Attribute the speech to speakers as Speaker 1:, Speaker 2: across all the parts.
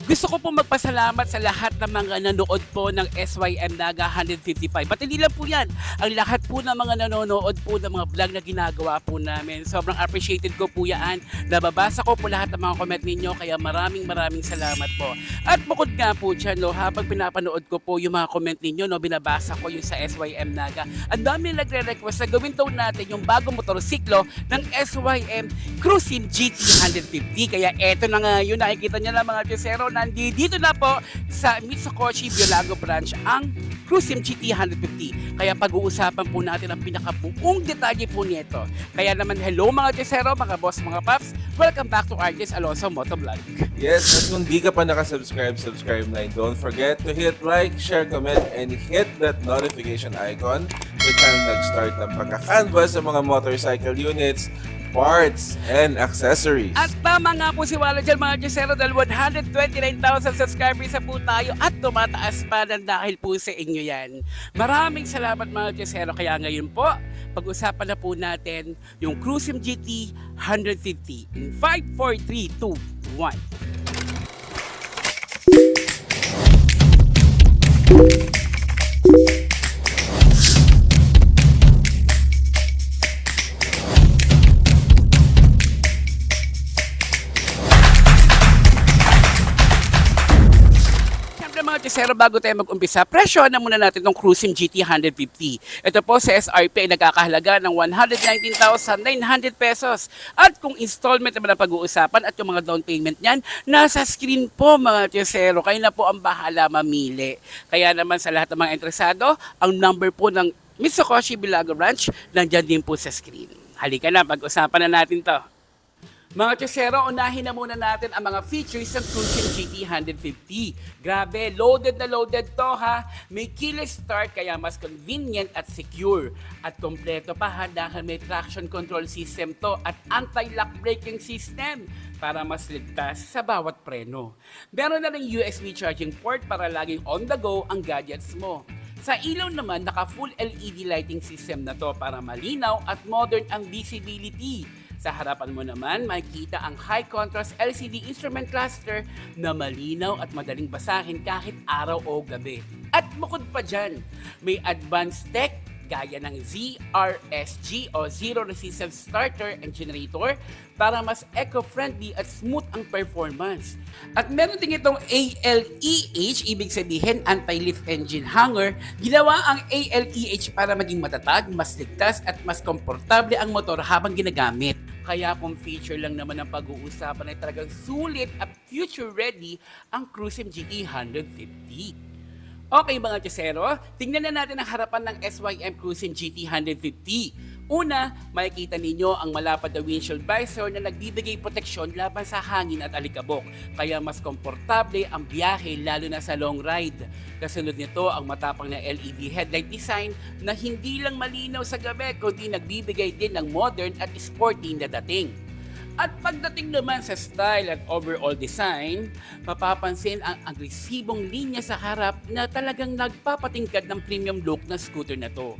Speaker 1: Gusto ko po magpasalamat sa lahat ng mga nanood po ng SYM Naga 155. At hindi lang po yan, ang lahat po ng mga nanonood po ng mga vlog na ginagawa po namin. Sobrang appreciated ko po yan. Nababasa ko po lahat ng mga comment ninyo, kaya maraming salamat po. At bukod nga po dyan, no, habang pinapanood ko po yung mga comment ninyo, no, binabasa ko yung sa SYM Naga. Ang dami nagre-request na gawin daw natin yung bagong motorsiklo ng SYM Cruisim GT 150. Kaya eto na nga yun, nakikita nyo na mga Josero, nandito na po sa Mitsukoshi Biolago branch ang Cruisim GT 150. Kaya pag-uusapan po natin ang pinakabuong detalye po nito. Kaya naman, hello mga Josero, mga boss, mga paps. Welcome back to RJ's Alonso Motovlog.
Speaker 2: Yes, at kung di ka pa nakasubscribe, subscribe na. Don't forget to hit like, share, comment, and hit that notification icon so time nag-start ng pagka-canvas sa mga motorcycle units, parts, and accessories.
Speaker 1: At tama nga po si Wala dyan mga Josero, dahil 129,000 subscribers na po tayo at tumataas pa ng dahil po sa inyo yan. Maraming salamat mga Josero. Kaya ngayon po, pag-usapan na po natin yung Cruisim GT 150 in 5, 4, 3, 2, 1. Mga Josero, bago tayo mag-umpisa, presyo na muna natin itong Cruisim GT 150. Ito po sa SRP ay nagkakahalaga ng 119,900 pesos. At kung installment naman ang pag-uusapan at yung mga down payment niyan, nasa screen po mga Josero. Kayo na po ang bahala mamili. Kaya naman sa lahat ng mga interesado, ang number po ng Mitsukoshi Biolago branch, nandyan din po sa screen. Halika na, pag-usapan na natin to. Mga Josero, unahin na muna natin ang mga features ng Cruisim GT 150. Grabe, loaded na loaded to ha. May keyless start kaya mas convenient at secure. At kompleto pa ha dahil may traction control system to at anti-lock braking system para mas ligtas sa bawat preno. Meron na rin USB charging port para laging on the go ang gadgets mo. Sa ilaw naman, naka full LED lighting system na to para malinaw at modern ang visibility. Sa harapan mo naman, makikita ang high contrast LCD instrument cluster na malinaw at madaling basahin kahit araw o gabi. At bukod pa dyan, may advanced tech gaya ng ZRSG o Zero Resistance Starter and Generator para mas eco-friendly at smooth ang performance. At meron din itong ALEH, ibig sabihin anti-lift engine hanger. Ginawa ang ALEH para maging matatag, mas ligtas at mas komportable ang motor habang ginagamit. Kaya kung feature lang naman ang pag-uusapan ay talagang sulit at future-ready ang Cruisim GT 150. Okay mga Josero, tingnan na natin ang harapan ng SYM Cruisim GT 150. Una, makikita ninyo ang malapad na windshield visor na nagbibigay proteksyon laban sa hangin at alikabok. Kaya mas komportable ang biyahe lalo na sa long ride. Kasunod nito ang matapang na LED headlight design na hindi lang malinaw sa gabi kundi nagbibigay din ng modern at sporty na dating. At pagdating naman sa style at overall design, mapapansin ang agresibong linya sa harap na talagang nagpapatingkad ng premium look na scooter na to.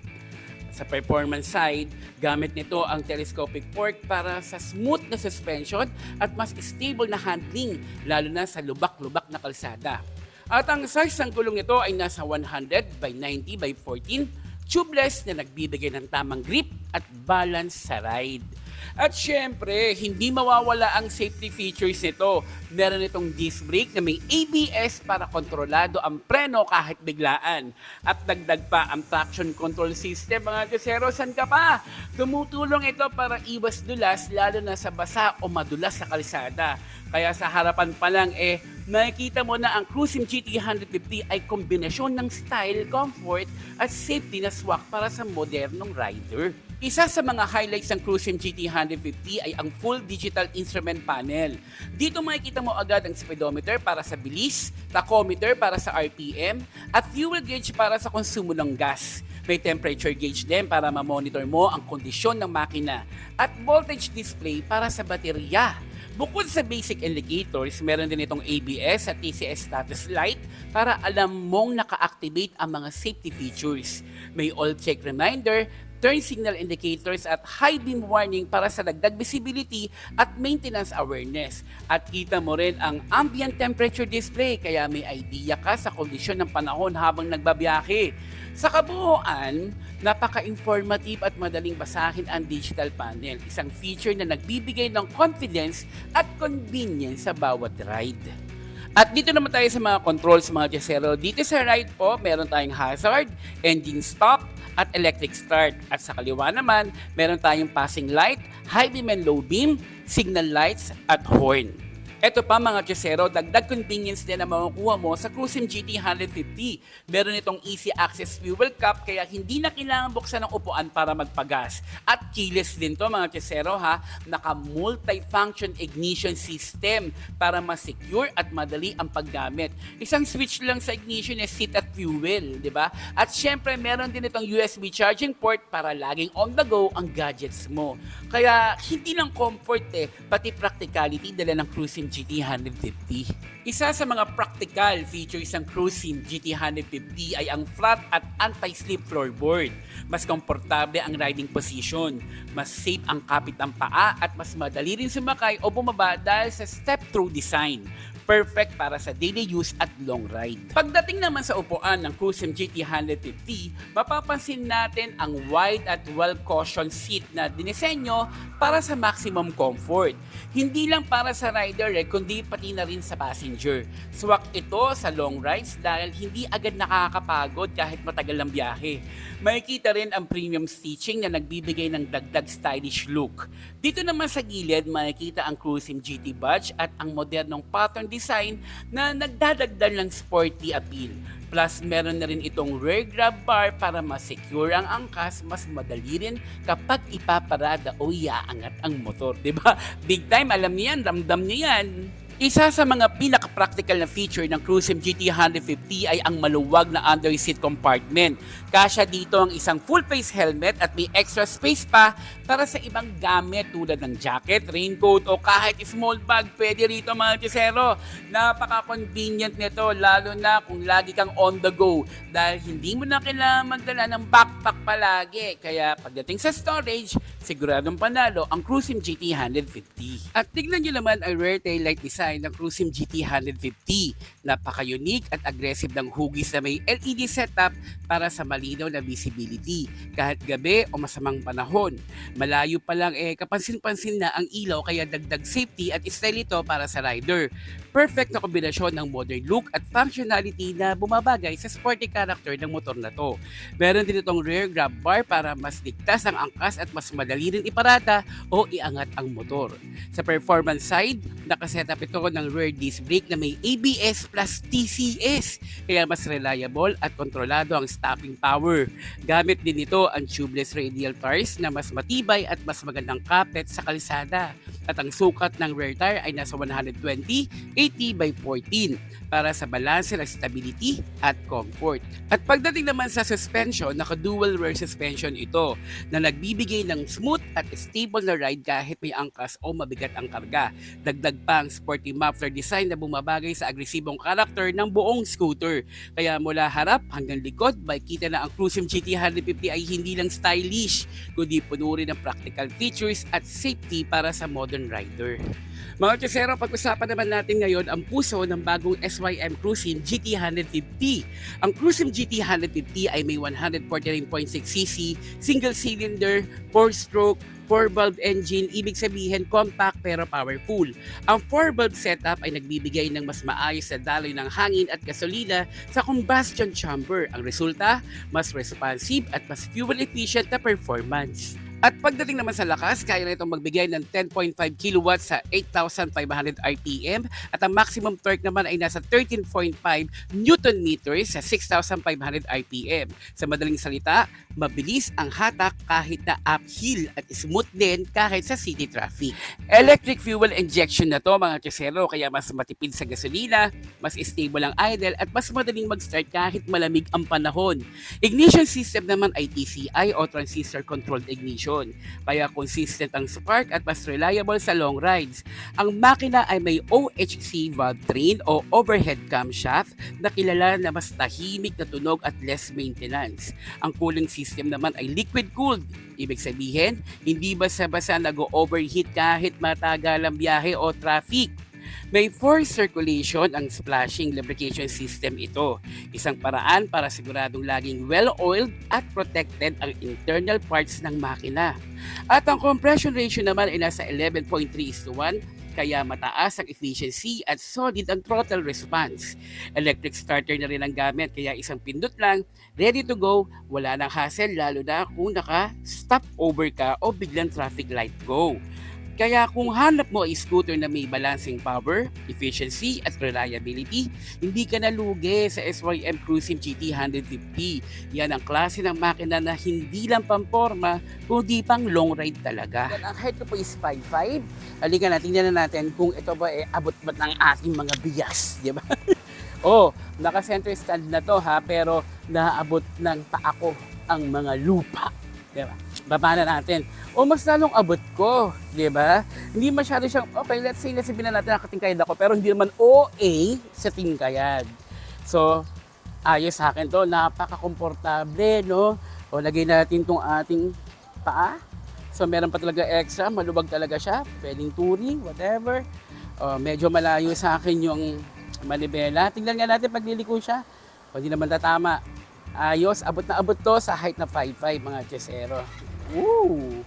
Speaker 1: Sa performance side, gamit nito ang telescopic fork para sa smooth na suspension at mas stable na handling, lalo na sa lubak-lubak na kalsada. At ang size ng gulong nito ay nasa 100 by 90 by 14, tubeless na nagbibigay ng tamang grip at balance sa ride. At syempre, hindi mawawala ang safety features nito. Meron itong disc brake na may ABS para kontrolado ang preno kahit biglaan. At dagdag pa ang traction control system mga Josero, san ka pa? Tumutulong ito para iwas dulas lalo na sa basa o madulas sa kalsada. Kaya sa harapan pa lang nakikita mo na ang Cruisim GT 150 ay kombinasyon ng style, comfort at safety na swak para sa modernong rider. Isa sa mga highlights ng Cruisim GT 150 ay ang full digital instrument panel. Dito makikita mo agad ang speedometer para sa bilis, tachometer para sa RPM, at fuel gauge para sa konsumo ng gas. May temperature gauge din para ma-monitor mo ang kondisyon ng makina, at voltage display para sa baterya. Bukod sa basic indicators, meron din itong ABS at TCS status light para alam mong naka-activate ang mga safety features. May all-check reminder turn signal indicators at high beam warning para sa dagdag visibility at maintenance awareness. At kita mo rin ang ambient temperature display kaya may idea ka sa kondisyon ng panahon habang nagbabiyahe. Sa kabuuan, napaka-informative at madaling basahin ang digital panel, isang feature na nagbibigay ng confidence at convenience sa bawat ride. At dito naman tayo sa mga controls mga Chesero. Dito sa right po, meron tayong hazard, engine stop, at electric start. At sa kaliwa naman, meron tayong passing light, high beam and low beam, signal lights, at horn. Ito pa mga Chesero, dagdag convenience din na makukuha mo sa Cruisim GT 150. Meron itong easy access fuel cap kaya hindi na kailangan buksan ng upuan para magpagas. At keyless din to mga Chesero ha, naka multi-function ignition system para mas secure at madali ang paggamit. Isang switch lang sa ignition is seat at fuel, di ba? At syempre meron din itong USB charging port para laging on the go ang gadgets mo. Kaya hindi lang comfort pati practicality dala ng Cruisim GT 150. Isa sa mga practical features ng Cruisim GT 150 ay ang flat at anti-slip floorboard. Mas komportable ang riding position, mas safe ang kapit ng paa at mas madali rin sumakay o bumaba dahil sa step-through design. Perfect para sa daily use at long ride. Pagdating naman sa upuan ng Cruisim GT 150, mapapansin natin ang wide at well-cushioned seat na dinisenyo para sa maximum comfort. Hindi lang para sa rider kundi pati na rin sa passenger. Swak ito sa long rides dahil hindi agad nakakapagod kahit matagal ang biyahe. Makikita rin ang premium stitching na nagbibigay ng dagdag stylish look. Dito naman sa gilid makikita ang Cruisim GT badge at ang modernong pattern design na nagdadagdag ng sporty appeal. Plus, meron na rin itong rear grab bar para mas secure ang angkas, mas madali rin kapag ipaparada o iaangat ang motor. Diba? Big time, alam niyan, ramdam niya yan. Isa sa mga pinaka-practical na feature ng Cruisim GT 150 ay ang maluwag na under-seat compartment. Kasya dito ang isang full-face helmet at may extra space pa para sa ibang gamit tulad ng jacket, raincoat o kahit small bag. Pwede rito mga Chesero. Napaka-convenient nito lalo na kung lagi kang on the go dahil hindi mo na kailangan magdala ng backpack palagi. Kaya pagdating sa storage, siguradong panalo ang Cruisim GT 150. At tignan nyo naman ang rear taillight design ng Cruisim GT 150. Napaka-unique at aggressive ng hugis na may LED setup para sa malinaw na visibility. Kahit gabi o masamang panahon, malayo pa lang kapansin-pansin na ang ilaw kaya dagdag safety at style ito para sa rider. Perfect na kombinasyon ng modern look at functionality na bumabagay sa sporty character ng motor na to. Meron din itong rear grab bar para mas ligtas ang angkas at mas madali rin iparada o iangat ang motor. Sa performance side, nakasetup ito ng rear disc brake na may ABS plus TCS kaya mas reliable at kontrolado ang stopping power. Gamit din ito ang tubeless radial tires na mas matibay at mas magandang kapit sa kalsada. At ang sukat ng rear tire ay nasa 120/80 by 14 para sa balanse ng stability at comfort. At pagdating naman sa suspension, naka-dual rear suspension ito na nagbibigay ng smooth at stable na ride kahit may angkas o mabigat ang karga. Dagdag pa ang sporty muffler design na bumabagay sa agresibong karakter ng buong scooter. Kaya mula harap hanggang likod, makikita na ang Cruisim GT 150 ay hindi lang stylish, kundi puno rin ng practical features at safety para sa modern rider. Mga Chesero, pag-usapan naman natin ngayon ang puso ng bagong SYM Cruisim GT 150. Ang Cruisim GT 150 ay may 149.6cc, single-cylinder, 4-stroke, 4-valve engine, ibig sabihin compact pero powerful. Ang 4-valve setup ay nagbibigay ng mas maayos na daloy ng hangin at gasolina sa combustion chamber. Ang resulta, mas responsive at mas fuel efficient na performance. At pagdating naman sa lakas, kaya na itong magbigay ng 10.5 kilowatts sa 8,500 RPM at ang maximum torque naman ay nasa 13.5 Newton meters sa 6,500 RPM. Sa madaling salita, mabilis ang hatak kahit na uphill at smooth din kahit sa city traffic. Electric fuel injection na to mga Chesero kaya mas matipid sa gasolina, mas stable ang idle at mas madaling mag-start kahit malamig ang panahon. Ignition system naman ay TCI o transistor controlled ignition. Kaya consistent ang spark at mas reliable sa long rides. Ang makina ay may OHC valve train o overhead camshaft na kilala na mas tahimik na tunog at less maintenance. Ang cooling system system naman ay liquid-cooled. Ibig sabihin, hindi basta-basta nag-overheat kahit matagal ang biyahe o traffic. May forced circulation ang splashing lubrication system ito. Isang paraan para siguradong laging well-oiled at protected ang internal parts ng makina. At ang compression ratio naman ay nasa 11.3:1, kaya mataas ang efficiency at solid ang throttle response. Electric starter na rin ang gamit, kaya isang pindot lang, ready to go, wala nang hassle lalo na kung naka-stop over ka o biglang traffic light go. Kaya kung hanap mo ay scooter na may balancing power, efficiency at reliability, hindi ka nalugi sa SYM Cruisim GT 150. Yan ang klase ng makina na hindi lang pamporma, kundi pang long ride talaga. Ang height ko po is 5'5". Halika na, tingnan na natin kung ito ba abot ba ng ating mga bias, di ba? Oh, naka-center stand na to ha, pero naabot ng paa ko ang mga lupa. Diba? Baba na natin. O mas lalong abot ko, di ba? Hindi masyado siyang, okay, let's say sabihin na natin nakatingkayad ako, pero hindi naman OA sa tingkayad. So, ayos sa akin to, napaka-komportable, no? O, lagay natin tong ating paa. So, meron pa talaga extra, maluwag talaga siya, pwedeng touring, whatever. O, medyo malayo sa akin yung manibela. Tingnan nga natin pag liliko siya. O, di naman tatama. Ayos, abot na abot to sa height na 5'5", mga chesero. Woo!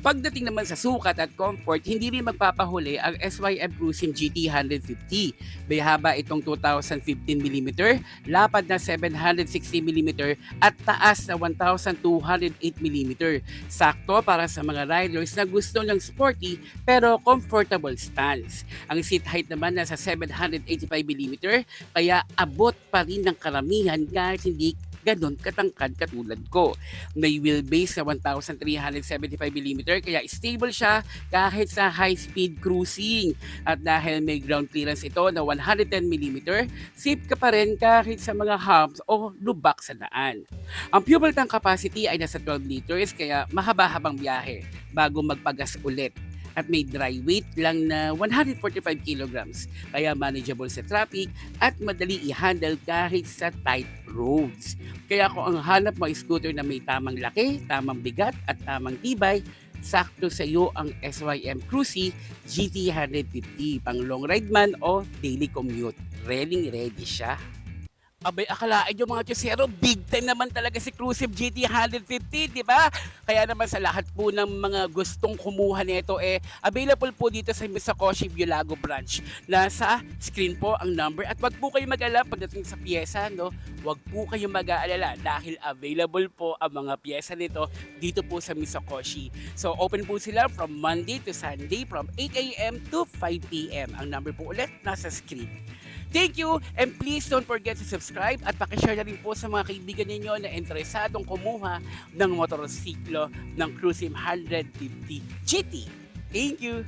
Speaker 1: Pagdating naman sa sukat at comfort, hindi rin magpapahuli ang SYM Cruisim GT 150. May haba itong 2015mm, lapad na 760mm at taas na 1208mm. Sakto para sa mga riders na gusto ng sporty pero comfortable stance. Ang seat height naman nasa 785mm, kaya abot pa rin ng karamihan kahit hindi ganon katangkad katulad ko. May wheelbase na 1375mm, kaya stable siya kahit sa high-speed cruising. At dahil may ground clearance ito na 110mm, safe ka pa rin kahit sa mga humps o lubak sa daan. Ang fuel tank capacity ay nasa 12 liters, kaya mahaba-habang biyahe bago magpagas ulit. At may dry weight lang na 145 kilograms, kaya manageable sa traffic at madali i-handle kahit sa tight roads. Kaya kung ang hanap mo ay scooter na may tamang laki, tamang bigat at tamang tibay, sakto sa iyo ang SYM Cruisim GT 150, pang long ride man o daily commute. Ready siya. Abay, akalain nyo mga chusero, big time naman talaga si Cruisim GT 150, di ba? Kaya naman sa lahat po ng mga gustong kumuha nito, available po dito sa Misakoshi Biolago branch. Nasa screen po ang number at wag po kayo mag-alala pagdating sa pyesa, no? Wag po kayo mag-aalala dahil available po ang mga pyesa nito dito po sa Misakoshi. So, open po sila from Monday to Sunday from 8 a.m. to 5 p.m. Ang number po ulit nasa screen. Thank you, and please don't forget to subscribe at pakishare na rin po sa mga kaibigan ninyo na interesadong kumuha ng motorsiklo ng Cruisim 150 GT. Thank you!